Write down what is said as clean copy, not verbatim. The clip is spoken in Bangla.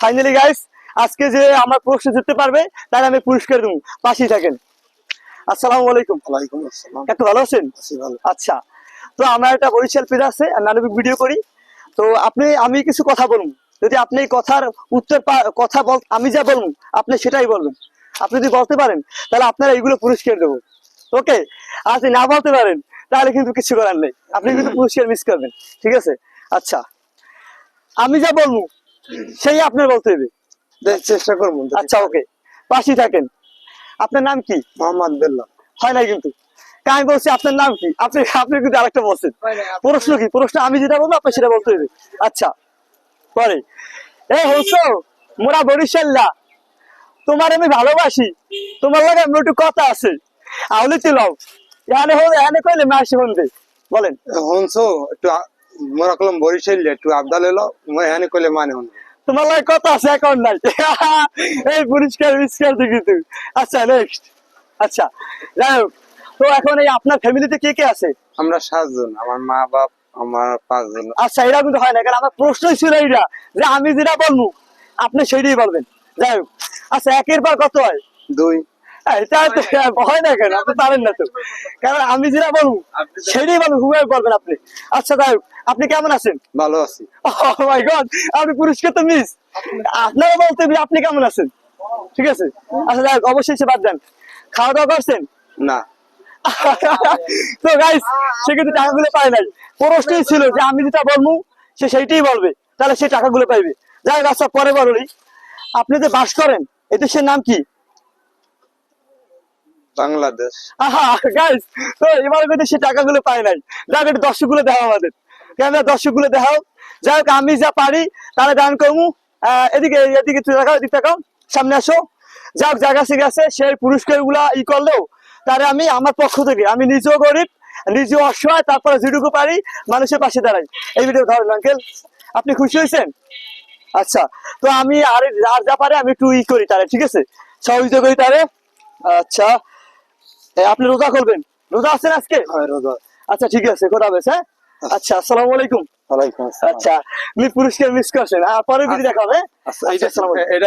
ফাইনালি গাইস, আজকে যে আমার প্রশ্ন জিততে পারবে তাহলে আমি পুরস্কার দেবো, পাশেই থাকেন। আসসালামু আলাইকুম। ওয়ালাইকুম আসসালাম। একটু ভালো আছেন? আছি ভালো। আচ্ছা, তো আমার একটা বরিশাল পেজ আছে, মানবিক ভিডিও করি। তো আমি কিছু কথা বলবো, যদি আপনি কথার উত্তর কথা আমি যা বলবো আপনি সেটাই বলবেন। আপনি যদি বলতে পারেন তাহলে আপনারা এইগুলো পুরস্কার দেবো, ওকে? আর যদি না বলতে পারেন তাহলে কিন্তু কিছু করার নেই, আপনি কিন্তু পুরস্কার মিস করবেন, ঠিক আছে? আচ্ছা, আমি যা বলবো সেই আপনার বলতে হবে। চেষ্টা করবো। আচ্ছা ওকে, পাশেই থাকেন। আপনার নাম কি? মোহাম্মদ বেল্লা। হয় নাই কিন্তু, আমি বলছি আপনার নাম কি, আপনি আপনি কিন্তু আরেকটা বলছেন। প্রশ্ন কি? প্রশ্ন আমি যেটা বলবো আপনি সেটা বলতে হবে। আচ্ছা, পরে এ হচ্ছে মোরা বরিশাল্লা, তোমার আমি ভালোবাসি, তোমার লাগে আমার একটু কথা আছে, আউলি তুলাও এখানে হলে এখানে কইলে মাসি বলবে, বলেন। হনছো একটু মোরা কলম বরিশাল একটু আবদাল এলো মই এখানে কইলে মানে হন। তোমার লাগে কথা আছে এখন নাই। এই পুরস্কার মিসকার দেখি তুই। আচ্ছা নেক্সট। আচ্ছা, যাই হোক, তো এখন এই আপনার ফ্যামিলিতে কে কে আছে? আমরা 7 জন, আমার মা বাপ, আমার 5 জন। আচ্ছা, এটা কিন্তু হয় না, কারণ আমার প্রশ্নই ছিল এইটা যে আমি যেটা বলবো আপনি সেইটাই বলবেন। যাই হোক, আচ্ছা, একের পর কত হয়? 2। এটা তো হয় না, কেন আপনি পারেন না তো, কারণ আমি যেটা বলবো সেটাই বলবো, হুবহু বলবেন আপনি। আচ্ছা যাই হোক, আপনি কেমন আছেন? ভালো আছি। Oh my God, আপনি পুরস্কার তো মিস, আপনারা বলতে হবে আপনি কেমন আছেন, ঠিক আছে? আচ্ছা যাই হোক, অবশ্যই সে বাদ দেন, খাওয়া দাওয়া করছেন? না। তো গাইস, সে কিন্তু টাকাগুলো পায় নাই। প্রশ্নই ছিল যে আমি যেটা বলবো সে সেইটাই বলবে, তাহলে সে টাকাগুলো পাইবে। যাই হোক, আচ্ছা পরে বলি, আপনি যে বাস করেন এই দেশের নাম কি? বাংলাদেশ। আহা গাইস, তো এবার কিন্তু সে টাকাগুলো পায় নাই। যাক, একটু দর্শকগুলো দেখাও আমাদের, ক্যামেরা দর্শকগুলো দেখাও। যাই হোক, আমি যা পারি তাহলে দান করবো। এদিকে এদিকে তুই দেখাও, এদিকে দেখাও, সামনে আসো। যাক, জায়গা ঠিক আছে, সেই পুরস্কার গুলা করলেও তারে আমি আমার পক্ষ থেকে, আমি নিজেও গরিব, নিজেও অসহায়, তারপরে যেটুকু পারি মানুষের পাশে দাঁড়াই। এই ভিডিও ধরেন আঙ্কেল, আপনি খুশি হয়েছেন? আচ্ছা, তো আমি আর যা পারে আমি একটু করি তারে, ঠিক আছে, সহযোগিতা করি তারে। আচ্ছা, আপনি রোজা করবেন? রোজা আছেন আজকে? হয় রোজা। আচ্ছা ঠিক আছে, খোদা হাফেজ। হ্যাঁ, আচ্ছা, আসসালামু আলাইকুম। ওয়ালাইকুম আসসালাম। আচ্ছা, আপনি পুরস্কার মিস করছেন, পরে ভিডিও দেখা হবে। আচ্ছা, আচ্ছা, আসসালামু আলাইকুম। এটা